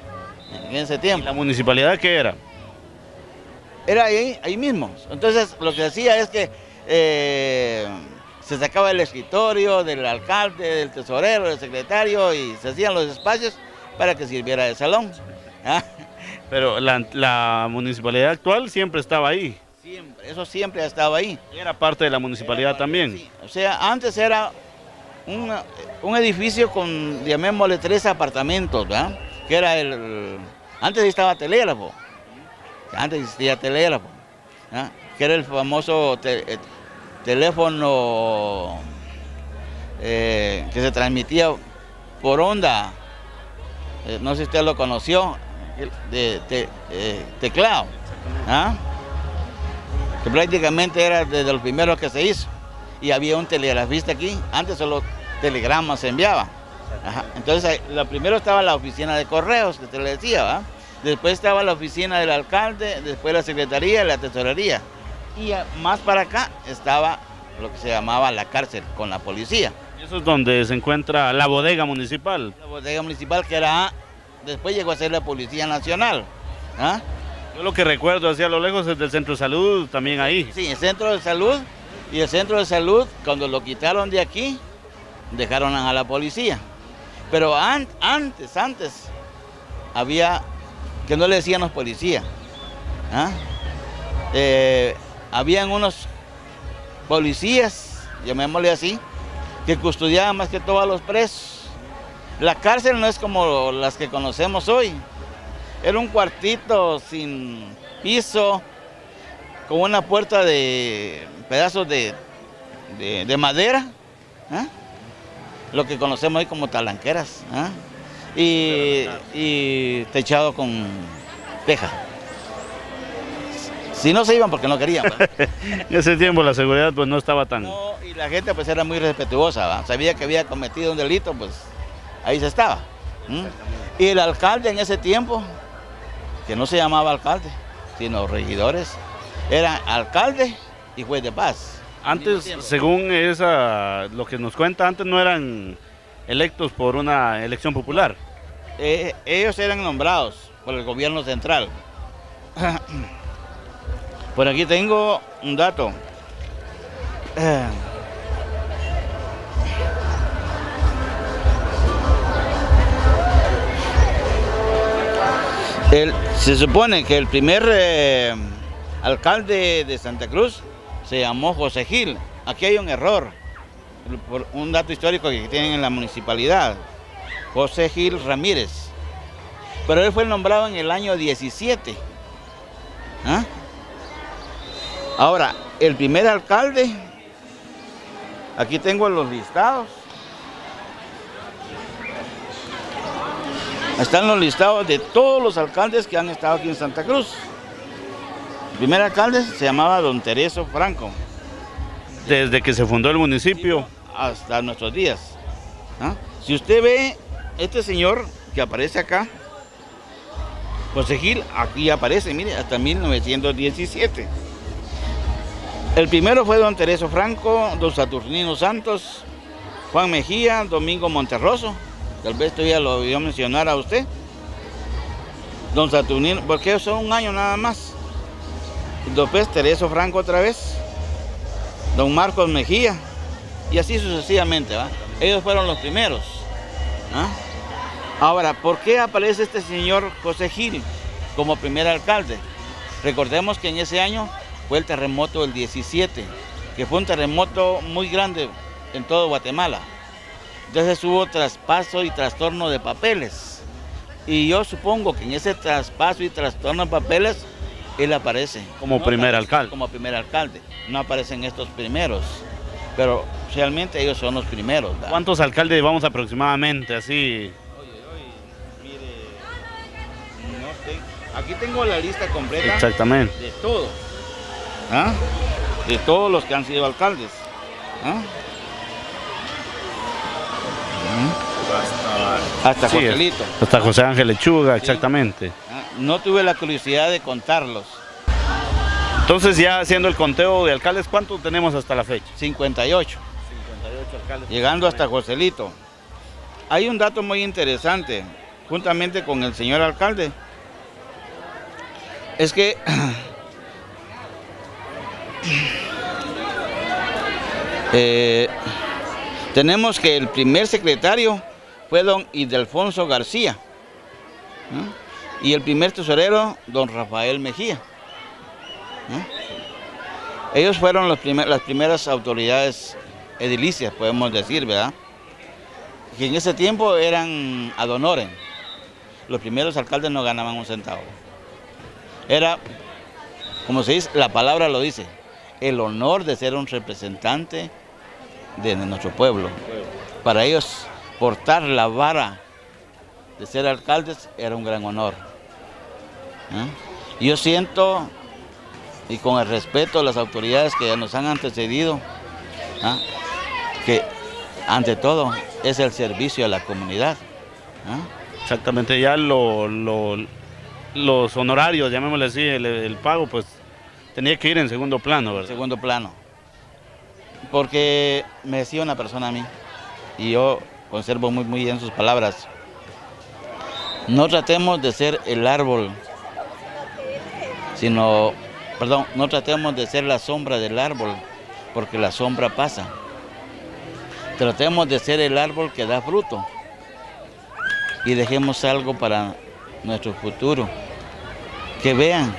en ese ¿Y tiempo. la municipalidad qué era? Era ahí mismo. Entonces lo que hacía es que se sacaba el escritorio del alcalde, del tesorero, del secretario, y se hacían los espacios para que sirviera de salón. ¿Ah? Pero la municipalidad actual siempre estaba ahí. Siempre, eso siempre ha estado ahí. Era parte de la municipalidad también. Sí. O sea, antes era un edificio con, llamémosle, 3 apartamentos, ¿verdad? Que era antes estaba telégrafo. Antes existía telégrafo. ¿Ah? Que era el famoso teléfono que se transmitía por onda. No sé si usted lo conoció, teclado. ¿Ah? Que prácticamente era de los primeros que se hizo. Y había un telegrafista aquí, antes solo telegramas se enviaban. Ajá. Entonces, lo primero estaba la oficina de correos, que te le decía, ¿va? Después estaba la oficina del alcalde, después la secretaría, la tesorería. Y más para acá estaba lo que se llamaba la cárcel con la policía. Eso es donde se encuentra la bodega municipal. La bodega municipal que era, después llegó a ser la Policía Nacional. ¿Ah? Yo lo que recuerdo hacia lo lejos es del centro de salud, también ahí. Sí, el centro de salud. Y el centro de salud, cuando lo quitaron de aquí, dejaron a la policía. Pero antes, había, que no le decían los policías. ¿Ah? Habían unos policías, llamémosle así, que custodiaban más que todo a los presos. La cárcel no es como las que conocemos hoy. Era un cuartito sin piso, con una puerta de pedazos de madera, ¿eh? Lo que conocemos hoy como talanqueras, ¿eh? Y techado con teja. Si no se iban porque no querían. En ese tiempo la seguridad pues no estaba tan... No, y la gente pues era muy respetuosa, ¿va? Sabía que había cometido un delito, pues ahí se estaba. Y el alcalde en ese tiempo, que no se llamaba alcalde, sino regidores, era alcalde y juez de paz. Antes, según lo que nos cuenta, antes no eran electos por una elección popular. Ellos eran nombrados por el gobierno central. Por aquí tengo un dato. Se supone que el primer alcalde de Santa Cruz se llamó José Gil. Aquí hay un error, por un dato histórico que tienen en la municipalidad. José Gil Ramírez. Pero él fue nombrado en el año 17. ¿Ah? Ahora, el primer alcalde, aquí tengo los listados. Están los listados de todos los alcaldes que han estado aquí en Santa Cruz. El primer alcalde se llamaba don Tereso Franco. Desde que se fundó el municipio hasta nuestros días. ¿Ah? Si usted ve este señor que aparece acá, José Gil, aquí aparece, mire, hasta 1917. El primero fue don Tereso Franco, don Saturnino Santos, Juan Mejía, Domingo Monterroso. Tal vez todavía lo voy a mencionar a usted. Don Saturnino, porque son un año nada más. Después Tereso Franco otra vez. Don Marcos Mejía. Y así sucesivamente, ¿va? Ellos fueron los primeros. ¿Ah? Ahora, ¿por qué aparece este señor José Gil como primer alcalde? Recordemos que en ese año fue el terremoto del 17, que fue un terremoto muy grande en todo Guatemala. Entonces hubo traspaso y trastorno de papeles. Y yo supongo que en ese traspaso y trastorno de papeles, él aparece. Como primer alcalde. Como primer alcalde. No aparecen estos primeros, pero realmente ellos son los primeros, ¿verdad? ¿Cuántos alcaldes llevamos aproximadamente, así? Mire, no sé. Aquí tengo la lista completa. Exactamente. De todos. ¿Ah? De todos los que han sido alcaldes. ¿Ah? Hasta Joselito. Hasta José Ángel Lechuga, sí. Exactamente. No tuve la curiosidad de contarlos. Entonces, ya haciendo el conteo de alcaldes, ¿cuántos tenemos hasta la fecha? 58. 58 alcaldes. Llegando hasta Joselito. Hay un dato muy interesante, juntamente con el señor alcalde. Es que tenemos que el primer secretario fue don Ildefonso García, ¿no? Y el primer tesorero, don Rafael Mejía, ¿no? Ellos fueron las primeras autoridades edilicias, podemos decir, ¿verdad? Que en ese tiempo eran ad honorem. Los primeros alcaldes no ganaban un centavo. Era, como se dice, la palabra lo dice, el honor de ser un representante de nuestro pueblo. Para ellos, portar la vara de ser alcaldes era un gran honor. Yo siento, y con el respeto a las autoridades que nos han antecedido, que ante todo, es el servicio a la comunidad. ¿Ah? Exactamente, ya los honorarios, llamémosle así, el pago, pues tenía que ir en segundo plano, En ¿verdad? segundo plano. Porque me decía una persona a mí, y yo conservo muy bien sus palabras: no tratemos de ser el árbol, no tratemos de ser la sombra del árbol, porque la sombra pasa. Tratemos de ser el árbol que da fruto y dejemos algo para nuestro futuro, que vean.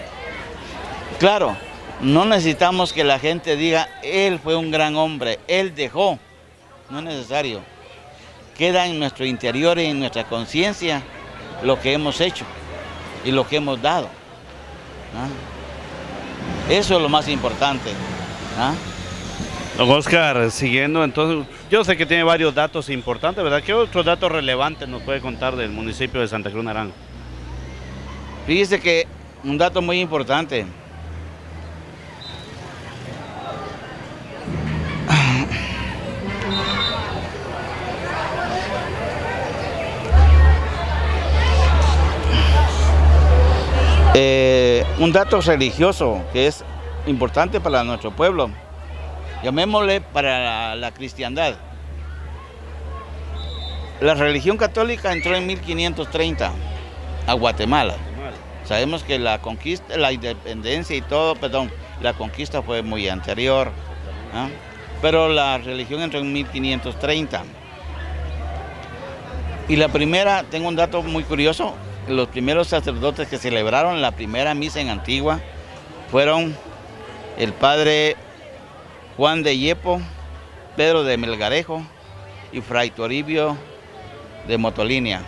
Claro, no necesitamos que la gente diga, él fue un gran hombre, él dejó. No es necesario. Queda en nuestro interior y en nuestra conciencia lo que hemos hecho y lo que hemos dado. ¿Ah? Eso es lo más importante. ¿Ah? Don Oscar, siguiendo entonces, yo sé que tiene varios datos importantes, ¿verdad? ¿Qué otros datos relevantes nos puede contar del municipio de Santa Cruz Naranjo? Fíjese que un dato muy importante. Un dato religioso que es importante para nuestro pueblo, llamémosle para la cristiandad. La religión católica entró en 1530 a Guatemala. Sabemos que la conquista, la independencia y todo, perdón, la conquista fue muy anterior, ¿ah? Pero la religión entró en 1530. Y la primera, tengo un dato muy curioso, los primeros sacerdotes que celebraron la primera misa en Antigua fueron el padre Juan de Yepo, Pedro de Melgarejo y fray Toribio de Motolinia.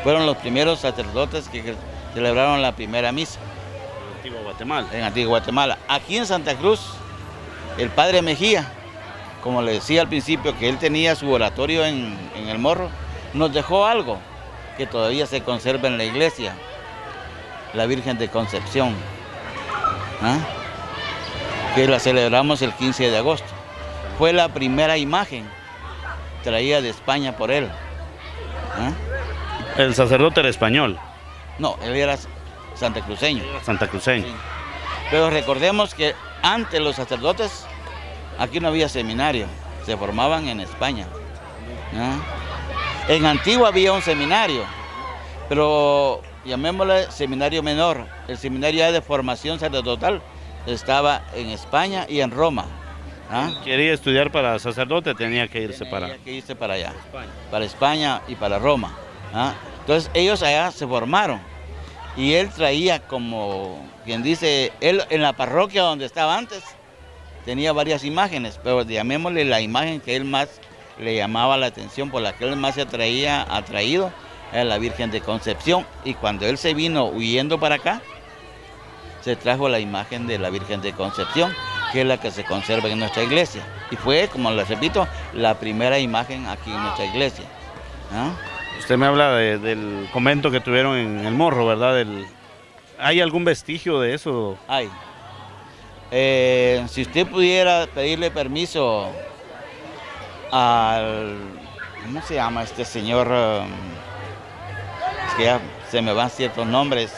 Fueron los primeros sacerdotes que celebraron la primera misa. En Antigua Guatemala. En Antigua Guatemala. Aquí en Santa Cruz, el padre Mejía, como le decía al principio, que él tenía su oratorio en el Morro, nos dejó algo que todavía se conserva en la iglesia, la Virgen de Concepción, ¿ah? Que la celebramos el 15 de agosto. Fue la primera imagen traída de España por él. ¿Ah? El sacerdote era español. No, él era santacruceño. Santacruceño. Sí. Pero recordemos que antes los sacerdotes, aquí no había seminario, se formaban en España. ¿Ah? En Antigua había un seminario, pero llamémosle seminario menor. El seminario de formación sacerdotal estaba en España y en Roma. ¿Ah? Quería estudiar para sacerdote, tenía que irse para... Tenía que irse para allá, para España y para Roma. ¿Ah? Entonces ellos allá se formaron y él traía, como quien dice, él en la parroquia donde estaba antes tenía varias imágenes, pero llamémosle la imagen que él más le llamaba la atención, por la que él más se atraído, era la Virgen de Concepción. Y cuando él se vino huyendo para acá, se trajo la imagen de la Virgen de Concepción, que es la que se conserva en nuestra iglesia. Y fue, como les repito, la primera imagen aquí en nuestra iglesia. ¿Ah? Usted me habla del convento que tuvieron en el Morro, ¿verdad? ¿Hay algún vestigio de eso? Hay. Si usted pudiera pedirle permiso al... ¿Cómo se llama este señor? Es que ya se me van ciertos nombres.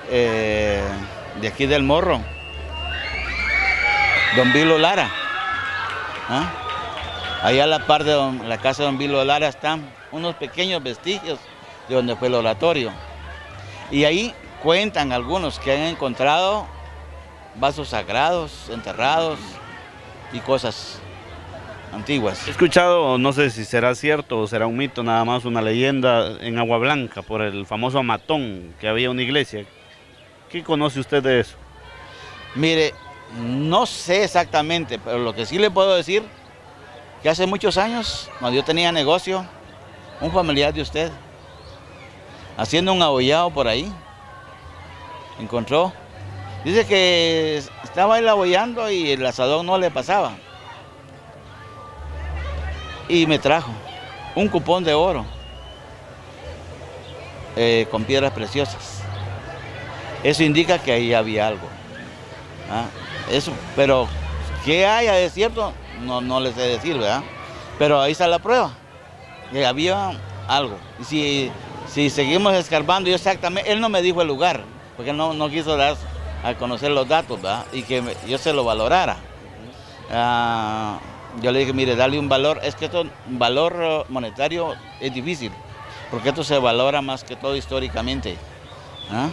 De aquí del Morro. Don Vilo Lara. ¿Ah? Allá a la par de la casa de Don Vilo Lara están unos pequeños vestigios de donde fue el oratorio. Y ahí cuentan algunos que han encontrado vasos sagrados, enterrados y cosas antiguas. He escuchado, no sé si será cierto o será un mito, nada más una leyenda en Agua Blanca por el famoso Amatón, que había una iglesia. ¿Qué conoce usted de eso? Mire, no sé exactamente, pero lo que sí le puedo decir, que hace muchos años, cuando yo tenía negocio, un familiar de usted, haciendo un abollado por ahí, encontró, dice que estaba él abollando y el asadón no le pasaba. Y me trajo un cupón de oro con piedras preciosas. Eso indica que ahí había algo. ¿Ah? Eso, pero ¿qué haya de cierto? No les sé decir, ¿verdad? Pero ahí está la prueba, que había algo. Y si seguimos escarbando, yo exactamente, él no me dijo el lugar, porque no quiso dar a conocer los datos, ¿verdad? Y que yo se lo valorara. Yo le dije, mire, dale un valor, es que esto, un valor monetario es difícil, porque esto se valora más que todo históricamente. ¿Ah?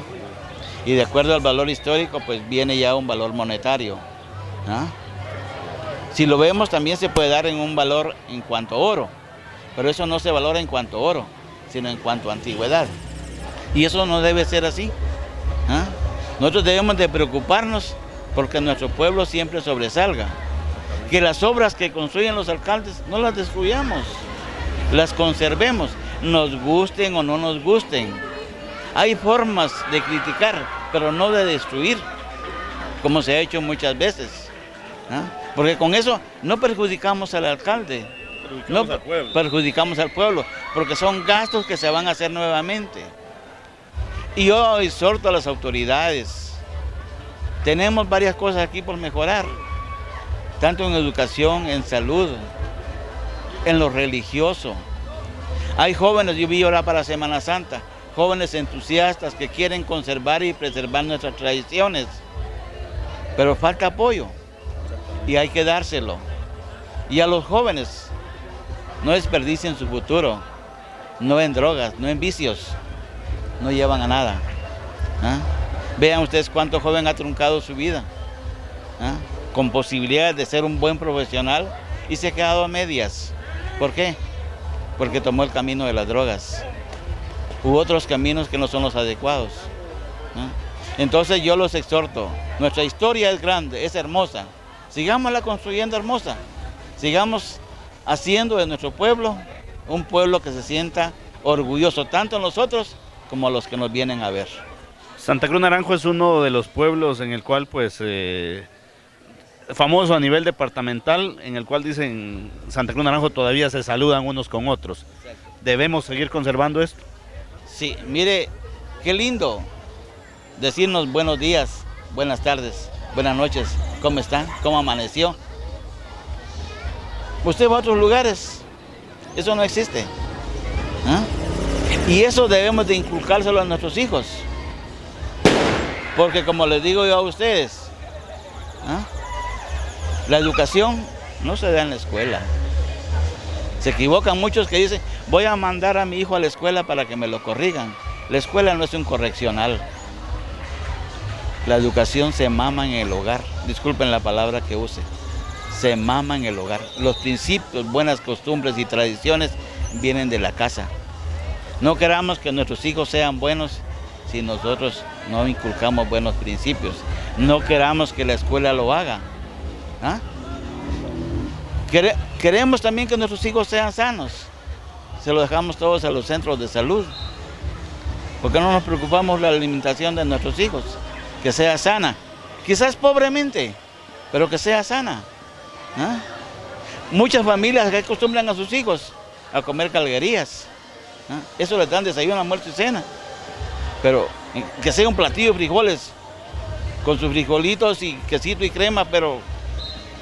Y de acuerdo al valor histórico, pues viene ya un valor monetario. ¿Ah? Si lo vemos, también se puede dar en un valor en cuanto a oro, pero eso no se valora en cuanto a oro, sino en cuanto a antigüedad. Y eso no debe ser así. ¿Ah? Nosotros debemos de preocuparnos porque nuestro pueblo siempre sobresalga. Que las obras que construyen los alcaldes no las destruyamos, las conservemos, nos gusten o no nos gusten. Hay formas de criticar, pero no de destruir, como se ha hecho muchas veces. ¿Ah? Porque con eso no perjudicamos al alcalde, perjudicamos al pueblo, porque son gastos que se van a hacer nuevamente. Y yo exhorto a las autoridades, tenemos varias cosas aquí por mejorar, tanto en educación, en salud, en lo religioso. Hay jóvenes, yo vi ahora para Semana Santa, jóvenes entusiastas que quieren conservar y preservar nuestras tradiciones, pero falta apoyo y hay que dárselo. Y a los jóvenes, no desperdicien su futuro, no en drogas, no en vicios, no llevan a nada. ¿Ah? Vean ustedes cuánto joven ha truncado su vida. ¿Ah? Con posibilidades de ser un buen profesional y se ha quedado a medias. ¿Por qué? Porque tomó el camino de las drogas. Hubo otros caminos que no son los adecuados. ¿No? Entonces yo los exhorto, nuestra historia es grande, es hermosa. Sigámosla construyendo hermosa. Sigamos haciendo de nuestro pueblo un pueblo que se sienta orgulloso, tanto nosotros como los que nos vienen a ver. Santa Cruz Naranjo es uno de los pueblos en el cual pues famoso a nivel departamental, en el cual dicen Santa Cruz Naranjo todavía se saludan unos con otros. ¿Debemos seguir conservando esto? Sí, mire, qué lindo decirnos buenos días, buenas tardes, buenas noches, ¿cómo están? ¿Cómo amaneció? Usted va a otros lugares, eso no existe. ¿Ah? Y eso debemos de inculcárselo a nuestros hijos, porque como les digo yo a ustedes, ¿ah? La educación no se da en la escuela. Se equivocan muchos que dicen, voy a mandar a mi hijo a la escuela para que me lo corrijan. La escuela no es un correccional. La educación se mama en el hogar. Disculpen la palabra que use. Se mama en el hogar. Los principios, buenas costumbres y tradiciones vienen de la casa. No queramos que nuestros hijos sean buenos si nosotros no inculcamos buenos principios. No queramos que la escuela lo haga. ¿Ah? Queremos también que nuestros hijos sean sanos. Se lo dejamos todos a los centros de salud. ¿Por qué no nos preocupamos de la alimentación de nuestros hijos? Que sea sana. Quizás pobremente, pero que sea sana. ¿Ah? Muchas familias que acostumbran a sus hijos a comer calguerías. ¿Ah? Eso les dan desayuno, almuerzo y cena. Pero que sea un platillo de frijoles con sus frijolitos y quesito y crema, pero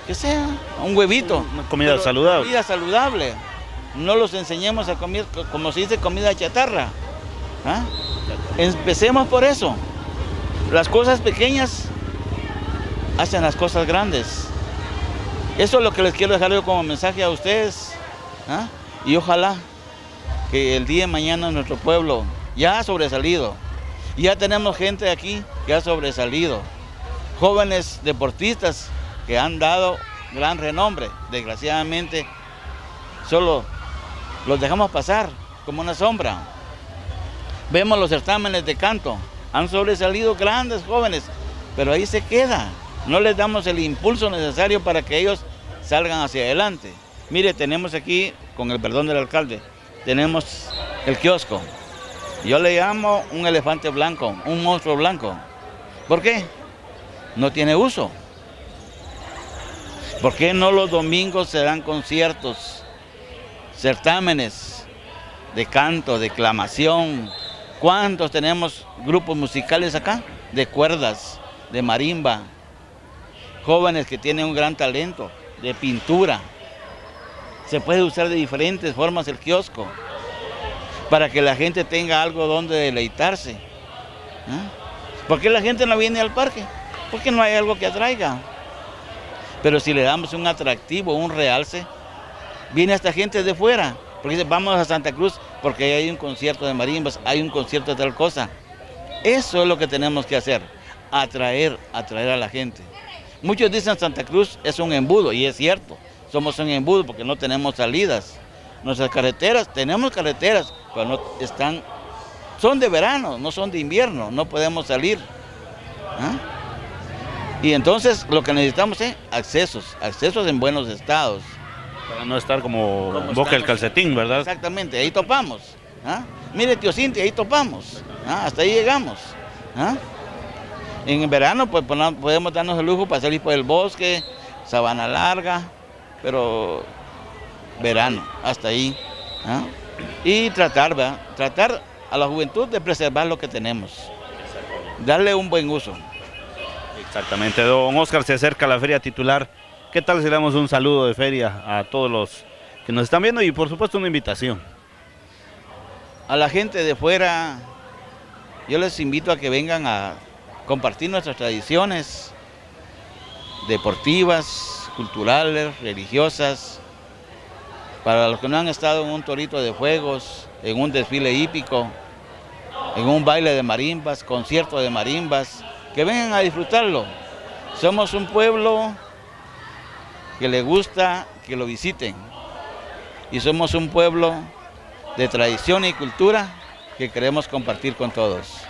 que sea un huevito. Una comida saludable. Comida saludable. No los enseñemos a comer, como se dice, comida chatarra. ¿Ah? Empecemos por eso. Las cosas pequeñas hacen las cosas grandes. Eso es lo que les quiero dejar yo como mensaje a ustedes. ¿Ah? Y ojalá que el día de mañana nuestro pueblo ya ha sobresalido. Ya tenemos gente aquí que ha sobresalido. Jóvenes deportistas que han dado gran renombre. Desgraciadamente, solo los dejamos pasar como una sombra. Vemos los certámenes de canto. Han sobresalido grandes jóvenes, pero ahí se queda. No les damos el impulso necesario para que ellos salgan hacia adelante. Mire, tenemos aquí, con el perdón del alcalde, tenemos el kiosco. Yo le llamo un elefante blanco, un monstruo blanco. ¿Por qué? No tiene uso. ¿Por qué no los domingos se dan conciertos, certámenes de canto, declamación? ¿Cuántos tenemos grupos musicales acá? De cuerdas, de marimba, jóvenes que tienen un gran talento, de pintura. Se puede usar de diferentes formas el kiosco para que la gente tenga algo donde deleitarse. ¿Por qué la gente no viene al parque? Porque no hay algo que atraiga. Pero si le damos un atractivo, un realce, viene hasta gente de fuera. Porque dice, vamos a Santa Cruz porque hay un concierto de marimbas, hay un concierto de tal cosa. Eso es lo que tenemos que hacer, atraer a la gente. Muchos dicen Santa Cruz es un embudo, y es cierto, somos un embudo porque no tenemos salidas. Nuestras carreteras, tenemos carreteras, pero no están, son de verano, no son de invierno, no podemos salir. Y entonces lo que necesitamos es accesos en buenos estados. Para no estar como boca del calcetín, ¿verdad? Exactamente, ahí topamos. Mire, tío Cintia, ahí topamos. Hasta ahí llegamos. En verano pues podemos darnos el lujo para salir por el bosque, sabana larga, pero verano, hasta ahí. Y tratar a la juventud de preservar lo que tenemos, darle un buen uso. Exactamente, don Oscar, se acerca la feria titular. ¿Qué tal si le damos un saludo de feria a todos los que nos están viendo y por supuesto una invitación? A la gente de fuera, yo les invito a que vengan a compartir nuestras tradiciones deportivas, culturales, religiosas. Para los que no han estado en un torito de fuegos, en un desfile hípico, en un baile de marimbas, concierto de marimbas, que vengan a disfrutarlo. Somos un pueblo que le gusta que lo visiten. Y somos un pueblo de tradición y cultura que queremos compartir con todos.